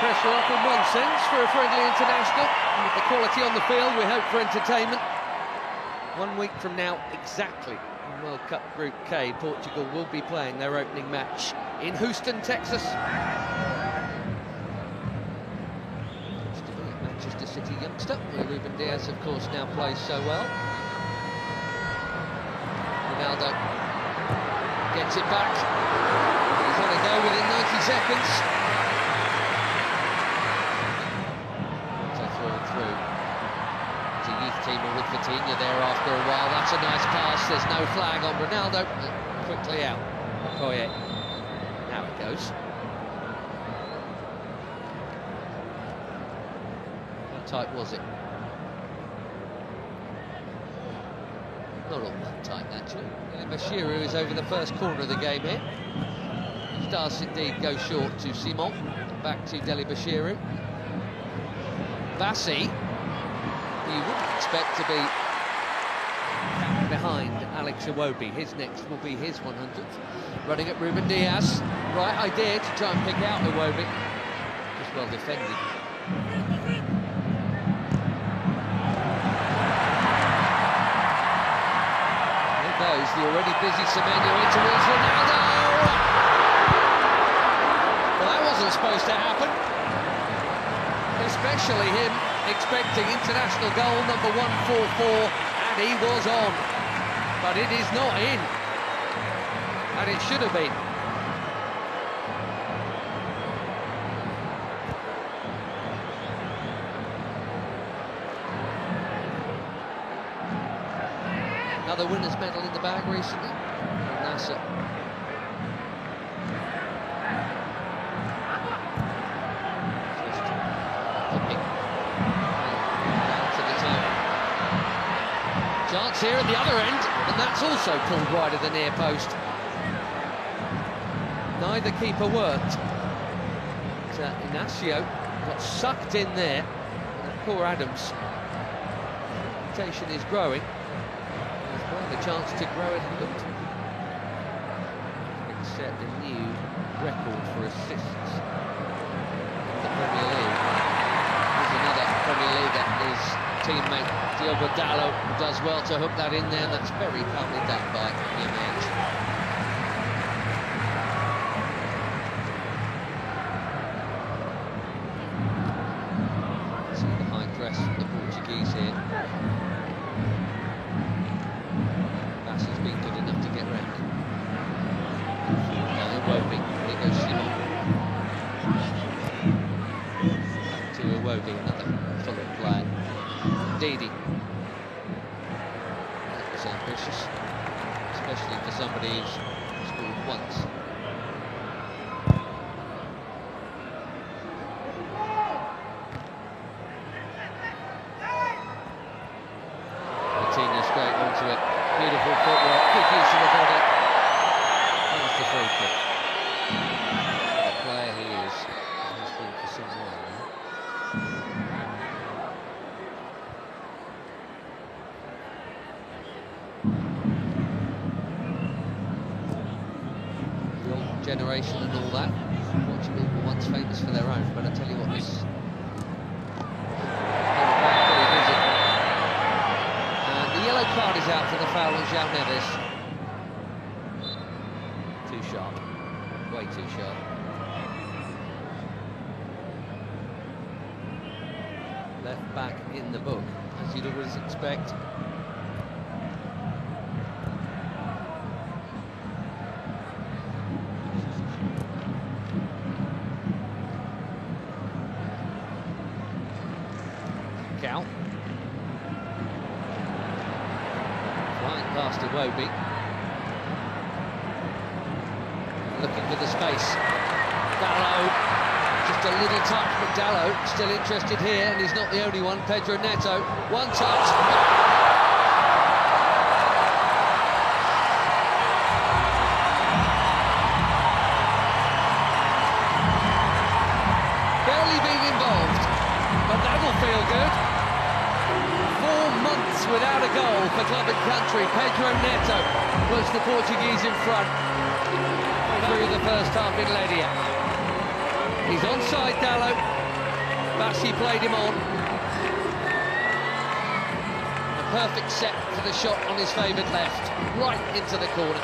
pressure off in one sense for a friendly international. And with the quality on the field, we hope for entertainment. 1 week from now, exactly, in World Cup Group K, Portugal will be playing their opening match in Houston, Texas. Manchester City youngster, where Ruben Dias, of course, now plays so well. Ronaldo gets it back. He's on a go within 90 seconds. So through. It's a youth team with Vitinha there after a while. That's a nice pass. There's no flag on Ronaldo. Quickly out. Okoye. Now it goes. How tight was it? Not all that tight, actually. Bashiru is over the first corner of the game here. He does indeed go short to Simon. Back to Deli Bashiru. Bassi, who you wouldn't expect to be behind Alex Iwobi. His next will be his 100th. Running at Ruben Dias. Right idea to try and pick out Iwobi. Just well defended. The already busy Semenyo in towards Ronaldo. Well, that wasn't supposed to happen. Especially him expecting international goal number 144, and he was on. But it is not in. And it should have been. Another winner's medal in the bag recently. Nasser. To the time. Chance here at the other end, and that's also pulled wide of the near post. Neither keeper worked. But, Inacio got sucked in there. And poor Adams. Reputation is growing. The chance to grow it and set a new record for assists in the Premier League. There's another Premier League that his teammate Diogo Dalot does well to hook that in there. That's very calmly done by Newman. See the high press from the Portuguese here. Has been good enough to get round. Iwobi, here goes Simon. Back to Iwobi, another Fulham player. Didi. That was ambitious, especially for somebody who's scored once. Vitinha straight onto it. Beautiful footwork, good use of the body. That's the free kick. The player he is, has been for some while now. The old generation and all that. Portugal were once famous for their own, but I tell you what, this. Card is out for the foul on João Neves. Too sharp. Way too sharp. Left back in the book, as you'd always expect. Cal. Past Iwobi. Looking for the space. Dalot, just a little touch, but Dalot still interested here, and he's not the only one. Pedro Neto, one touch. Barely being involved, but that'll feel good. 4 months without a goal for club and country. Pedro Neto puts the Portuguese in front through the first half in Ledia. He's onside, Dalot. Bassi played him on. A perfect set for the shot on his favoured left, right into the corner.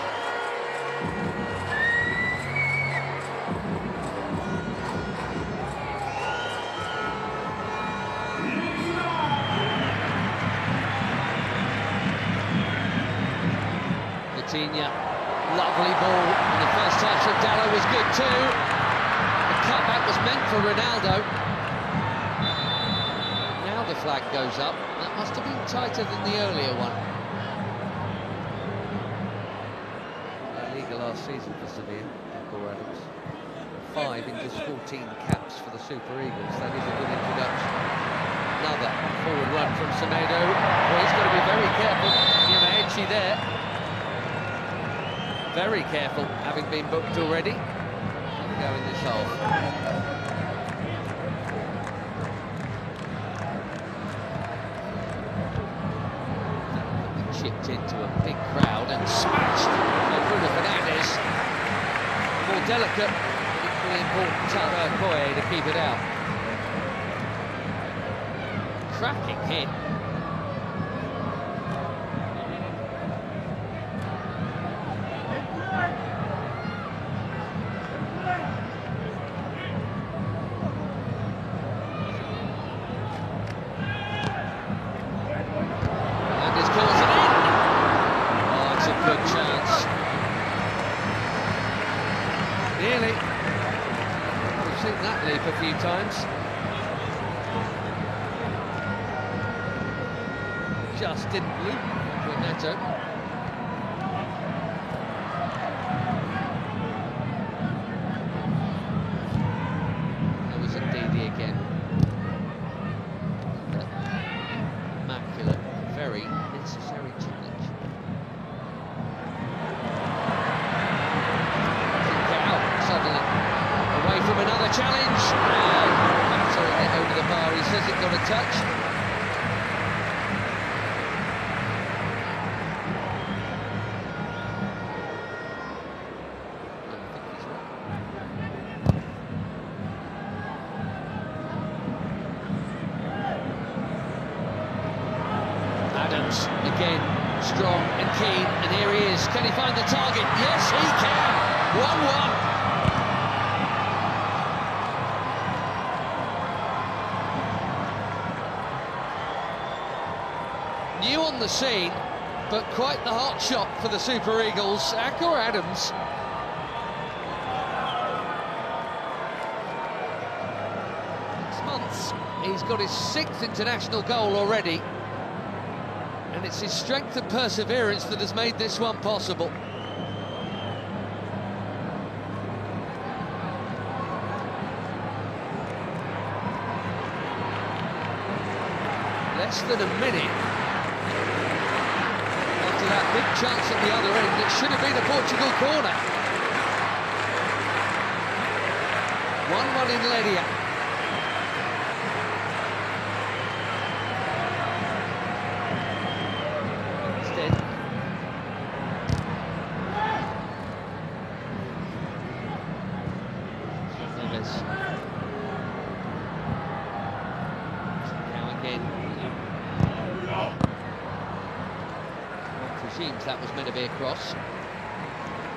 Lovely ball, and the first touch of Dalot was good too. The cutback was meant for Ronaldo. Now the flag goes up. That must have been tighter than the earlier one. La Liga last season for Sevilla, Paul Adams. 5 in just 14 caps for the Super Eagles. That is a good introduction. Another forward run from Semedo. Well, he's got to be very careful. Edgy there. Very careful, having been booked already. Go in this half. Chipped into a big crowd and smashed by Bruno Fernandes. More delicate, but equally important Taro Koye to keep it out. Cracking hit. Nearly. We've seen that leap a few times. Just didn't loop for Neto. There was Ndidi again. Immaculate, very necessary challenge. Away from another challenge, and battering it over the bar. He says it got a touch. I think he's right. Adams again, strong and keen, and here he is. Can he find the target? Yes, he can. 1-1. New on the scene, but quite the hot shot for the Super Eagles. Akor Adams. Six months, he's got his 6th international goal already, and it's his strength and perseverance that has made this one possible. Less than a minute. That big chance at the other end, it should have been a Portugal corner. 1-1 in Ledia. Instead, Neves. Now again. Seems that was meant to be a cross.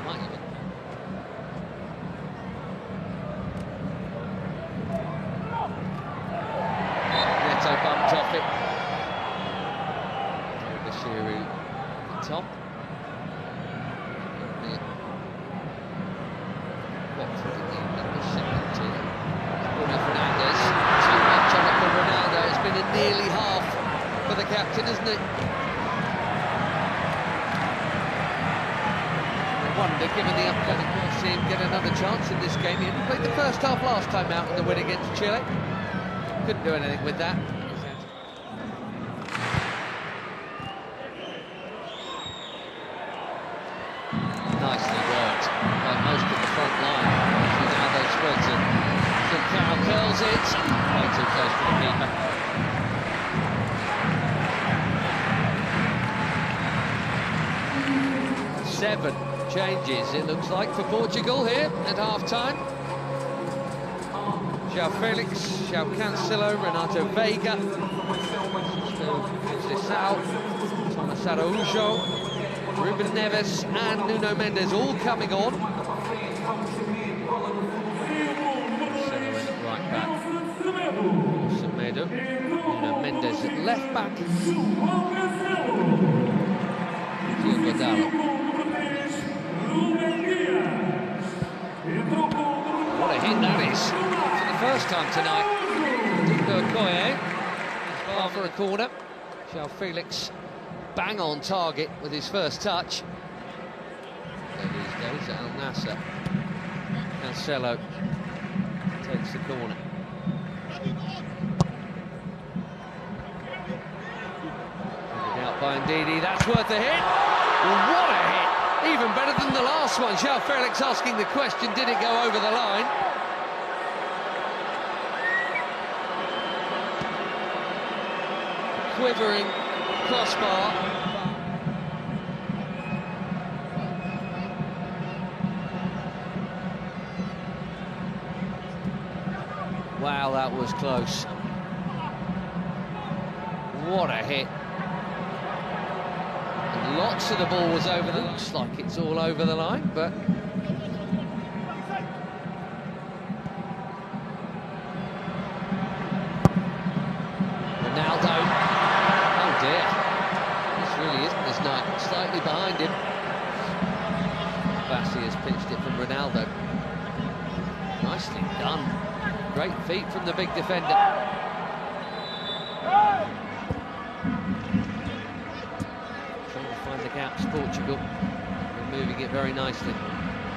Might even. Neto bumped off it. Bashiru at the top. Watford in the second team. Bruno Fernandes. Too much on it for Ronaldo. It's been a nearly half for the captain, isn't it? Wonder, given the upcoming, we'll see him get another chance in this game. He only played the first half last time out in the win against Chile. Couldn't do anything with that. Nicely worked by most of the front line. Ronaldo spreads it. Falcao curls it. Way too close for the keeper. Seven changes, it looks like, for Portugal here at half-time. João Felix, João Cancelo, Renato Veiga, Conceição, Thomas Araújo, Ruben Neves and Nuno Mendes all coming on. Right back, Semedo, Nuno Mendes at left back, Diogo Dalot. What a hit that is, for the first time tonight. Diogo Dalot, far for a corner. João Felix bang on target with his first touch. There these days at Al Nassr. Cancelo takes the corner. Out by Ndidi, that's worth a hit. What a hit! Even better than the last one. João Felix asking the question, did it go over the line? Quivering crossbar. Wow, that was close. What a hit. And lots of the ball was over the... Looks like it's all over the line, but... Ronaldo. Oh dear. This really isn't his night. Slightly behind him. Bassi has pitched it from Ronaldo. Nicely done. Great feet from the big defender. Trying to find the gaps, Portugal. Removing it very nicely.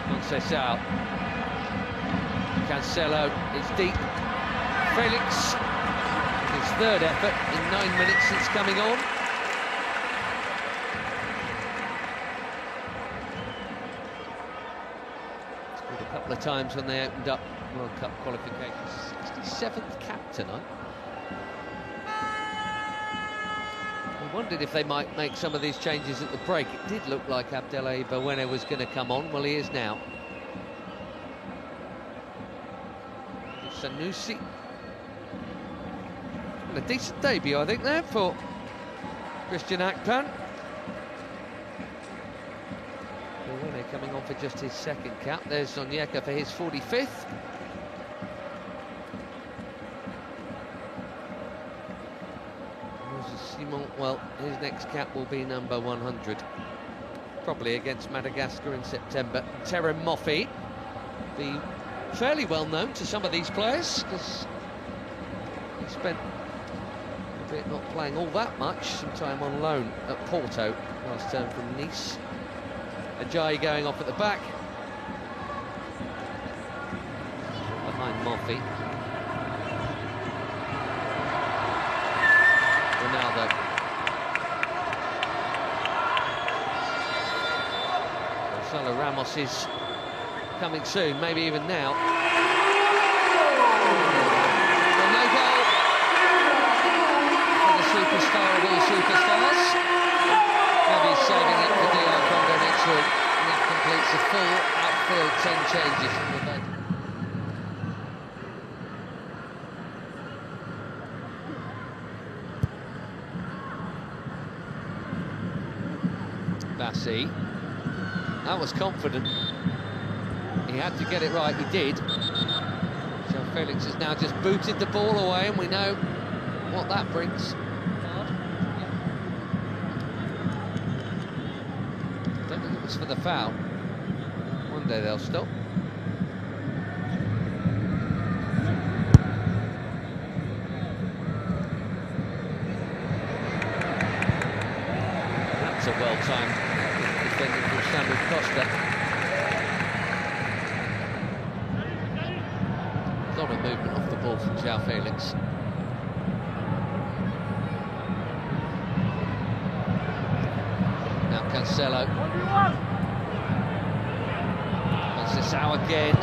Conceição. Cancelo, it's deep. Felix, his third effort in 9 minutes since coming on. Scored a couple of times when they opened up World Cup qualifications. 67th cap tonight. We wondered if they might make some of these changes at the break. It did look like Abdelai Bawene was going to come on. Well, he is now. Sanusi. A decent debut, I think, there for Christian Akpan. Bawene coming on for just his second cap. There's Onyeka for his 45th. Simon, well, his next cap will be number 100. Probably against Madagascar in September. Terem Moffi, be fairly well known to some of these players, because he spent a bit not playing all that much, some time on loan at Porto last term from Nice. Ajayi going off at the back. Behind Moffi. Ronaldo. Gonzalo Ramos is coming soon, maybe even now. Well, no goal for the superstar of all superstars. Maybe he's saving it for DR Congo next week. And that completes a full outfield 10 changes from the bench. Bassi. That was confident. He had to get it right, he did. João Felix has now just booted the ball away, and we know what that brings. Don't think it was for the foul. One day they'll stop. That's a well-timed defending from Samuel Costa. A lot of movement off the ball from João Felix. Now Cancelo. Conceição again.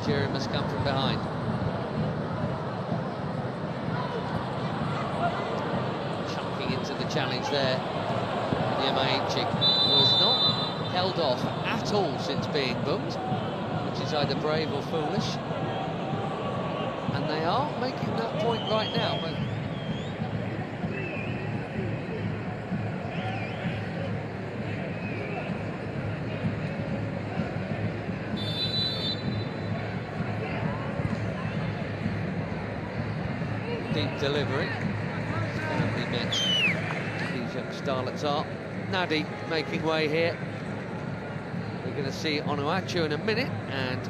Nigeria must come from behind. Chunking into the challenge there. Nyamaechi, who has not held off at all since being booked, which is either brave or foolish. And they are making that point right now. But deep delivery. Firmly met. These young starlets are. Nadi making way here. We're going to see Onuachu in a minute, and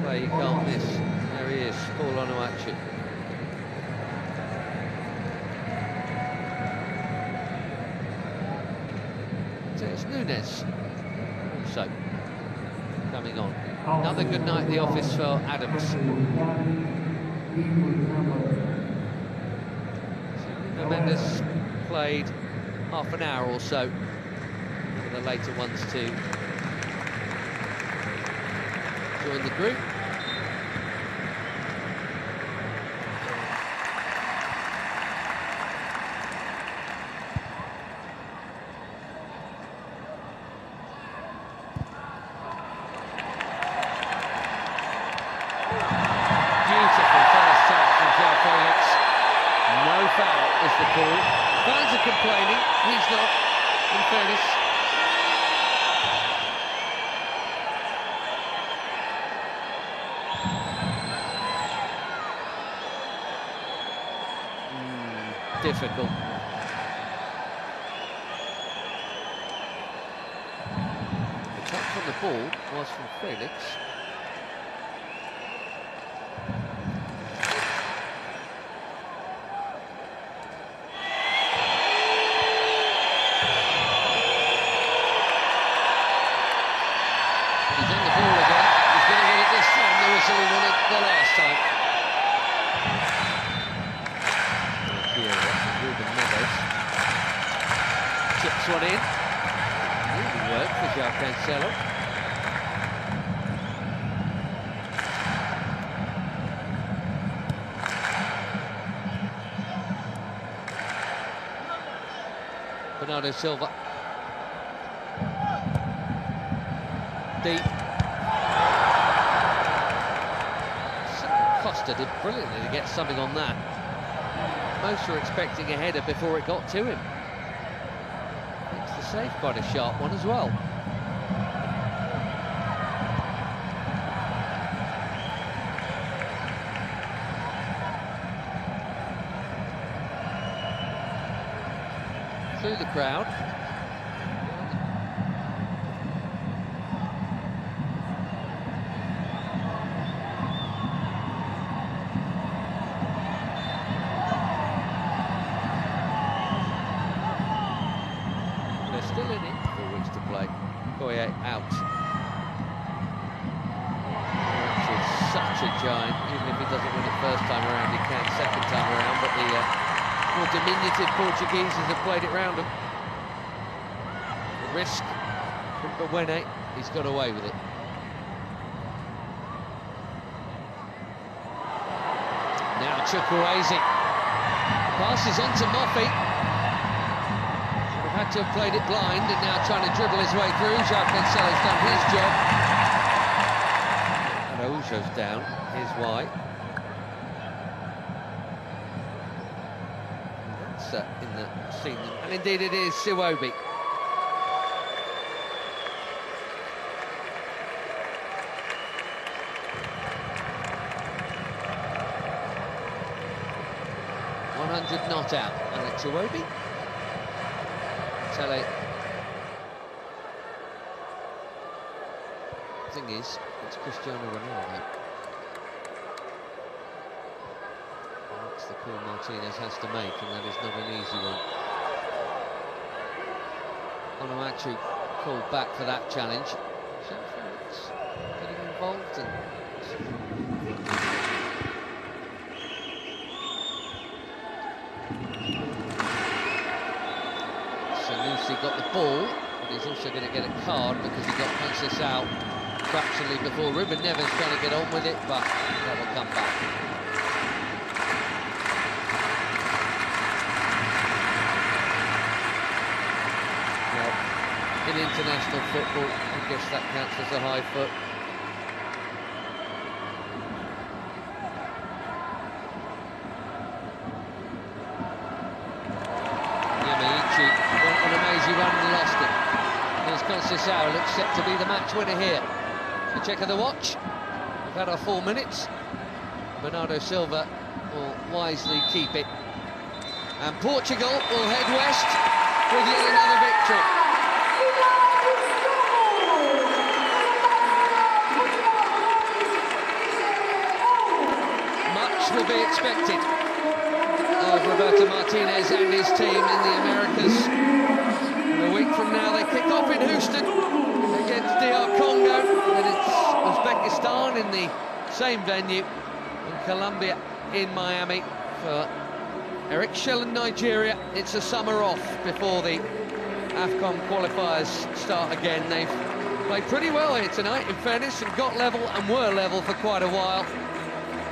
play you can't miss. There he is, Paul Onuachu. So it's Nunes also coming on. Another good night at the office for Adams. So Mendes played half an hour or so for the later ones to join the group. Foul is the call. Fans are complaining, he's not, in fairness. Difficult. The touch on the ball was from Felix. Chips one in. Really work for João Cancelo. Bernardo Silva. Deep. Costa did brilliantly to get something on that. Most were expecting a header before it got to him. Makes the save quite a sharp one as well. Through the crowd. Still in it, 4 weeks to play. Koye out. He's such a giant. Even if he doesn't win it first time around, he can second time around. But the more diminutive Portugueses have played it round him. The risk from Bawene, he's got away with it. Now Chukwueze. Passes on to Moffey. Had to have played it blind and now trying to dribble his way through. João Cancelo's done his job. And Araujo's down. Here's why. That's in the scene. And indeed it is Siwobi. .100 not out. And it's Siwobi. Tele. Thing is, it's Cristiano Ronaldo. That's the call Martinez has to make, and that is not an easy one. Onuachu called back for that challenge. So it's getting involved and obviously got the ball, but he's also going to get a card because he got Conceição fractionally before. Ruben Neves trying to get on with it, but that will come back. Well, in international football, I guess that counts as a high foot. Went on a mazy run and lost it. Here's Conceição, looks set to be the match winner here. A check of the watch. We've had our 4 minutes. Bernardo Silva will wisely keep it. And Portugal will head west with yet another victory. Much will be expected of Roberto Martinez and his team in the Americas. And a week from now they kick off in Houston against DR Congo, and it's Uzbekistan in the same venue, and Colombia in Miami. For Eric Shell and Nigeria, it's a summer off before the AFCON qualifiers start again. They've played pretty well here tonight, in fairness, and got level and were level for quite a while.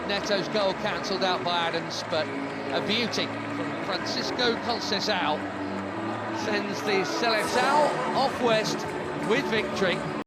Neto's goal cancelled out by Adams, but a beauty from Francisco Conceição sends the Seleção off west with victory.